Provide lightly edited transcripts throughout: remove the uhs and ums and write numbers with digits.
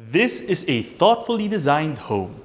This is a thoughtfully designed home.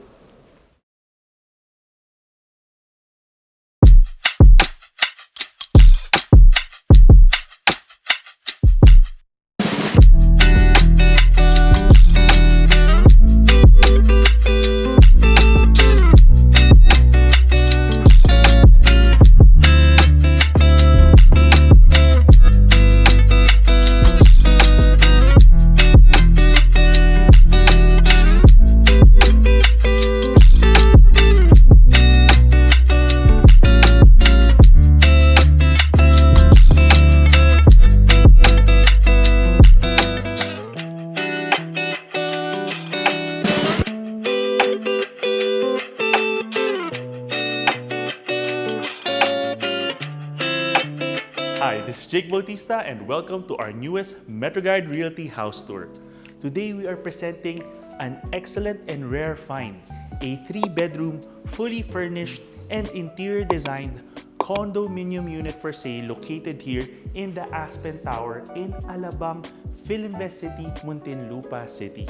Hi, this is Jake Bautista and welcome to our newest MetroGuide Realty house tour. Today we are presenting an excellent and rare find, a 3-bedroom, fully furnished and interior designed condominium unit for sale located here in the Aspen Tower in Alabang, Filinvest City, Muntinlupa City.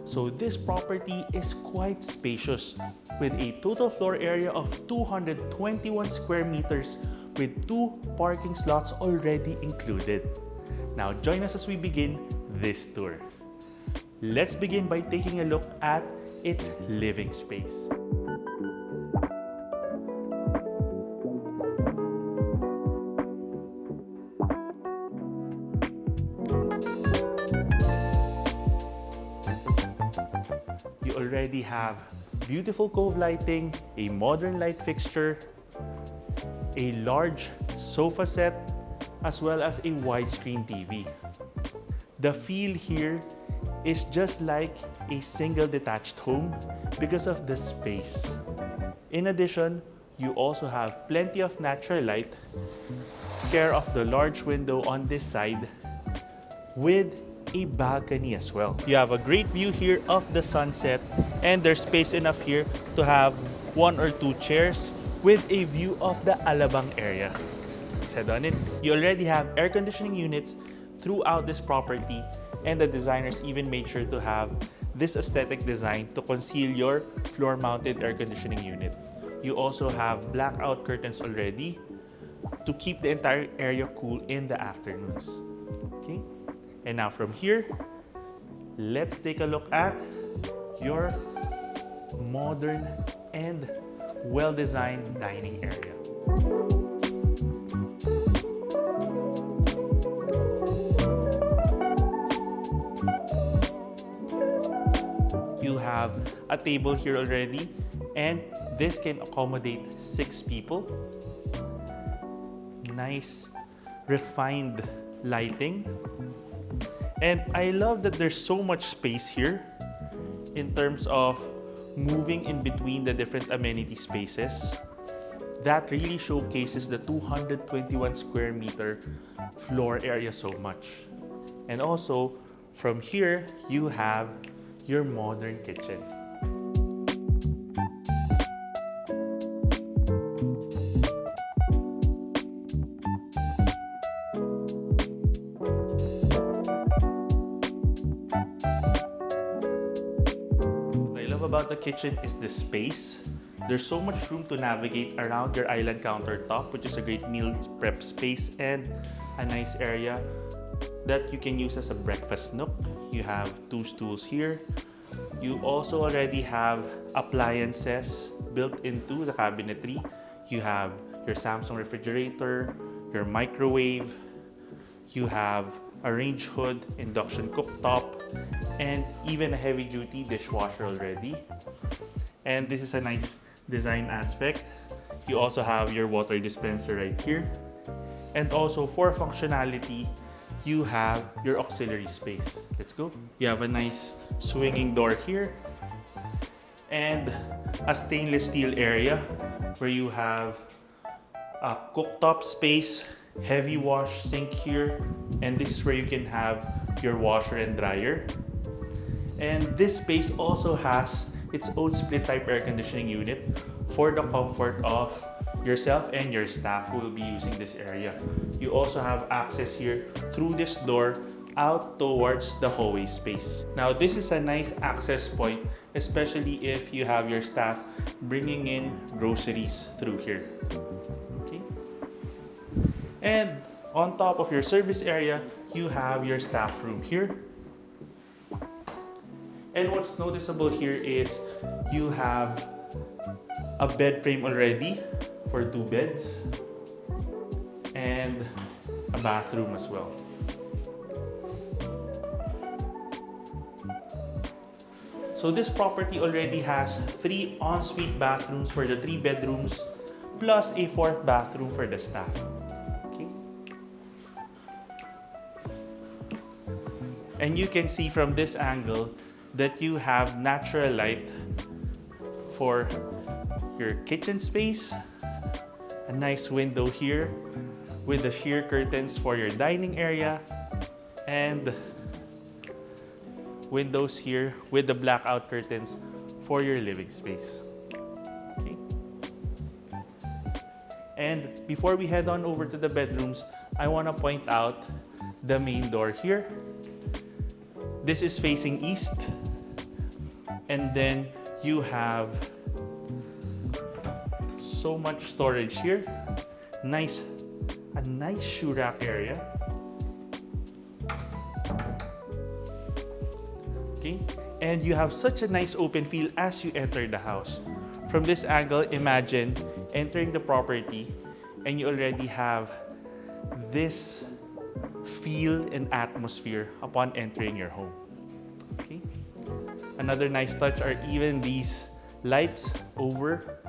So this property is quite spacious with a total floor area of 221 square meters with 2 parking slots already included. Now join us as we begin this tour. Let's begin by taking a look at its living space. You already have beautiful cove lighting, a modern light fixture, a large sofa set, as well as a widescreen TV. The feel here is just like a single detached home because of the space. In addition, you also have plenty of natural light, care of the large window on this side, with a balcony as well. You have a great view here of the sunset, and there's space enough here to have 1 or 2 chairs with a view of the Alabang area. Let's head on in. You already have air conditioning units throughout this property, and the designers even made sure to have this aesthetic design to conceal your floor-mounted air conditioning unit. You also have blackout curtains already to keep the entire area cool in the afternoons. Okay? And now from here, let's take a look at your modern and well-designed dining area. You have a table here already, and this can accommodate 6 people. Nice, refined lighting. And I love that there's so much space here in terms of moving in between the different amenity spaces. That really showcases the 221 square meter floor area so much. And also, from here, you have your modern kitchen. About the kitchen is the space. There's so much room to navigate around your island countertop, which is a great meal prep space and a nice area that you can use as a breakfast nook. You have 2 stools here. You also already have appliances built into the cabinetry. You have your Samsung refrigerator, your microwave, you have a range hood, induction cooktop, and even a heavy-duty dishwasher already. And this is a nice design aspect. You also have your water dispenser right here. And also for functionality, you have your auxiliary space. Let's go. You have a nice swinging door here and a stainless steel area where you have a cooktop space, heavy wash sink here, and this is where you can have your washer and dryer. And this space also has its own split type air conditioning unit for the comfort of yourself and your staff who will be using this area. You also have access here through this door out towards the hallway space. Now, this is a nice access point, especially if you have your staff bringing in groceries through here. Okay. And on top of your service area, you have your staff room here. And what's noticeable here is you have a bed frame already for 2 beds and a bathroom as well. So this property already has 3 ensuite bathrooms for the 3 bedrooms plus a 4th bathroom for the staff. Okay. And you can see from this angle that you have natural light for your kitchen space, a nice window here with the sheer curtains for your dining area, and windows here with the blackout curtains for your living space. Okay. And before we head on over to the bedrooms, I want to point out the main door here. This is facing east, and then you have so much storage here. A nice shoe rack area. Okay, and you have such a nice open feel as you enter the house. From this angle, imagine entering the property and you already have this feel and atmosphere upon entering your home. Okay. Another nice touch are even these lights over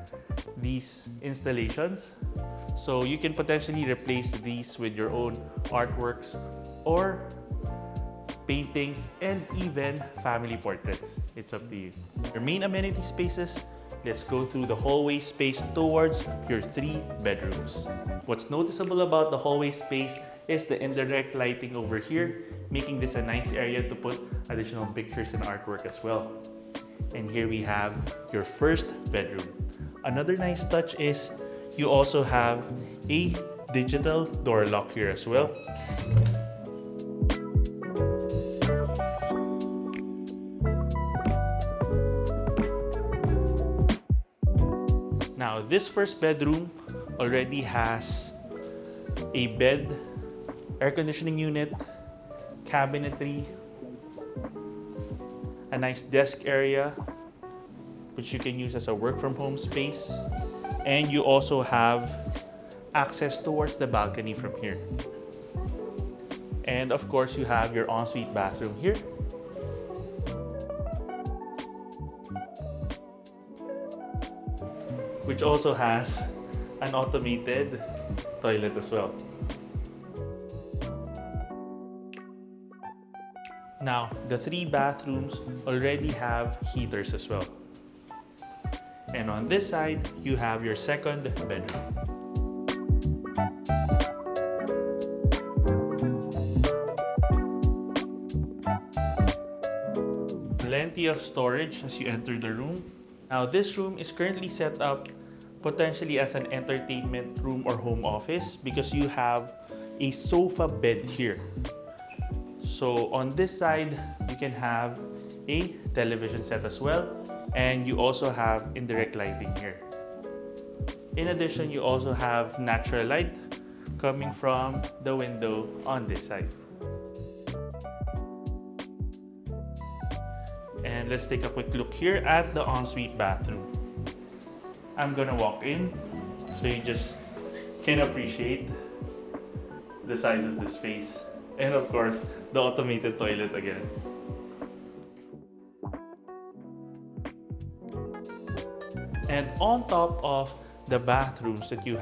these installations. So you can potentially replace these with your own artworks or paintings and even family portraits. It's up to you. Your main amenity spaces, let's go through the hallway space towards your 3 bedrooms. What's noticeable about the hallway space is the indirect lighting over here, making this a nice area to put additional pictures and artwork as well. And here we have your 1st bedroom. Another nice touch is you also have a digital door lock here as well. Now, this 1st bedroom already has a bed, air conditioning unit, cabinetry, a nice desk area, which you can use as a work from home space. And you also have access towards the balcony from here. And of course, you have your ensuite bathroom here. Which also has an automated toilet as well. Now, the 3 bathrooms already have heaters as well. And on this side, you have your 2nd bedroom. Plenty of storage as you enter the room. Now, this room is currently set up potentially as an entertainment room or home office because you have a sofa bed here. So on this side, you can have a television set as well, and you also have indirect lighting here. In addition, you also have natural light coming from the window on this side. And let's take a quick look here at the ensuite bathroom. I'm gonna walk in so you just can appreciate the size of the space. And of course, the automated toilet again. And on top of the bathrooms that you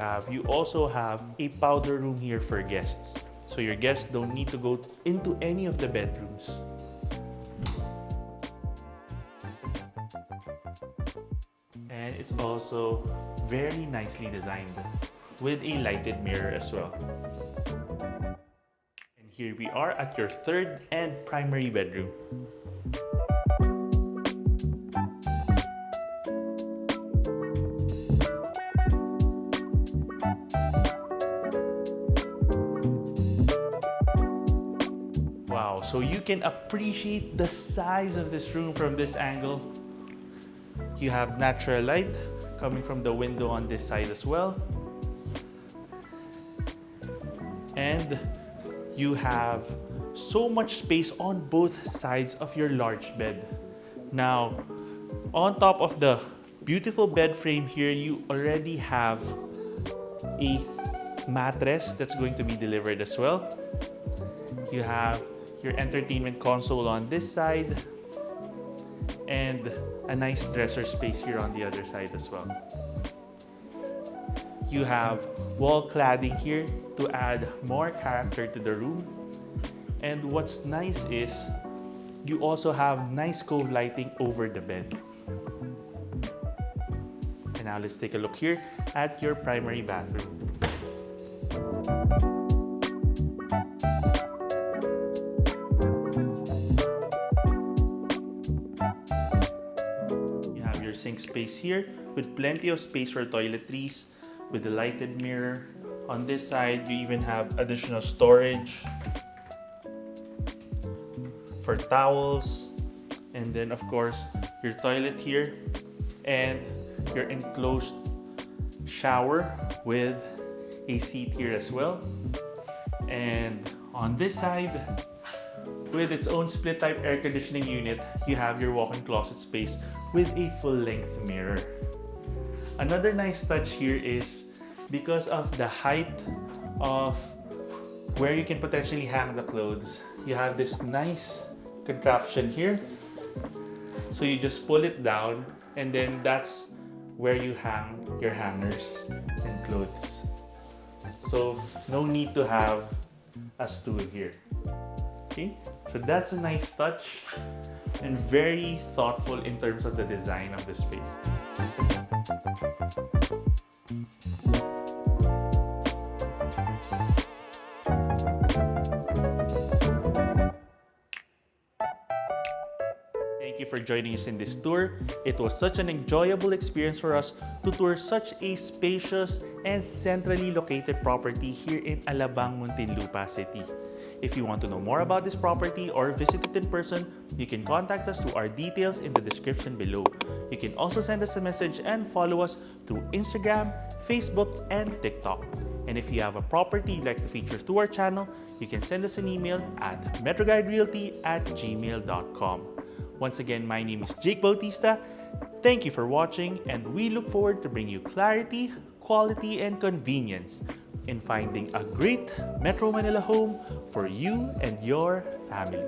also have a powder room here for guests. So your guests don't need to go into any of the bedrooms. And it's also very nicely designed with a lighted mirror as well. And here we are at your 3rd and primary bedroom. Wow, so you can appreciate the size of this room from this angle. You have natural light coming from the window on this side as well. And you have so much space on both sides of your large bed. Now, on top of the beautiful bed frame here, you already have a mattress that's going to be delivered as well. You have your entertainment console on this side and a nice dresser space here on the other side as well. You have wall cladding here to add more character to the room. And what's nice is you also have nice cove lighting over the bed. And now let's take a look here at your primary bathroom. You have your sink space here with plenty of space for toiletries with a lighted mirror. On this side, you even have additional storage for towels, and then of course your toilet here and your enclosed shower with a seat here as well. And on this side, with its own split type air conditioning unit, you have your walk-in closet space with a full-length mirror. Another nice touch here is because of the height of where you can potentially hang the clothes, you have this nice contraption here. So you just pull it down and then that's where you hang your hangers and clothes. So no need to have a stool here. Okay, so that's a nice touch and very thoughtful in terms of the design of the space. Thank you for joining us in this tour. It was such an enjoyable experience for us to tour such a spacious and centrally located property here in Alabang, Muntinlupa City. If you want to know more about this property or visit it in person, you can contact us through our details in the description below. You can also send us a message and follow us through Instagram, Facebook, and TikTok. And if you have a property you'd like to feature to our channel, you can send us an email at metroguiderealty@gmail.com. Once again, my name is Jake Bautista. Thank you for watching, and we look forward to bring you clarity, quality, and convenience in finding a great Metro Manila home for you and your family.